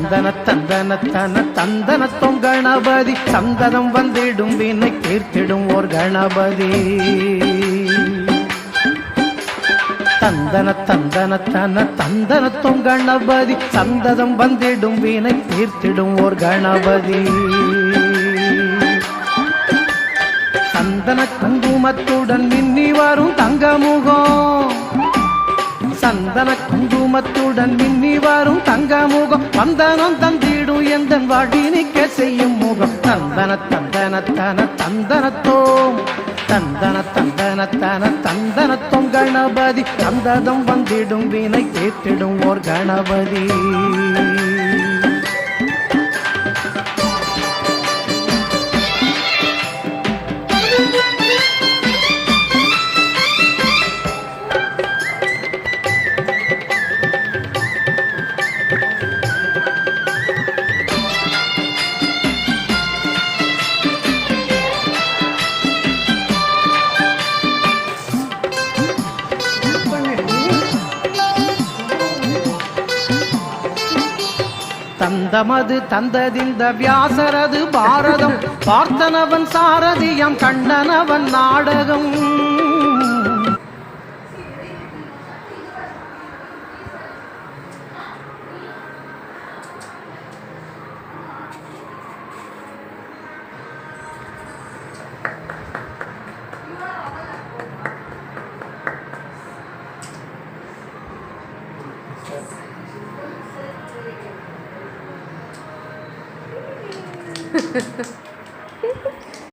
தந்தன தந்தன தன தந்தனத்தோம் கணபதி சந்ததம் வந்திடும் வினை தீர்த்திடும் ஓர் கணபதி. தந்தன தந்தன தன தந்தனத்தோம் கணபதி சந்ததம் வந்திடும் வினை தீர்த்திடும் ஓர் கணபதி. சந்தன குங்குமத்துடன் மின்னி வரும் தங்கமுகம், சந்தன குங்குமத்துடன் மின்னி வரும் தங்கமுகம், வந்தனம் தந்திடும் எந்தன் வாடி நிற்க செய்யும் முகம். தந்தன தந்தன தன தந்தனத்தோம் தந்தன தந்தன தன தந்தனத்தோம் கணபதி சந்ததம் வந்திடும் வினை கேட்டிடும் ஓர் கணபதி. தந்தமது தந்ததிந்த வியாசரது பாரதம், பார்த்தனவன் சாரதியம் கண்டனவன் நாடகம்.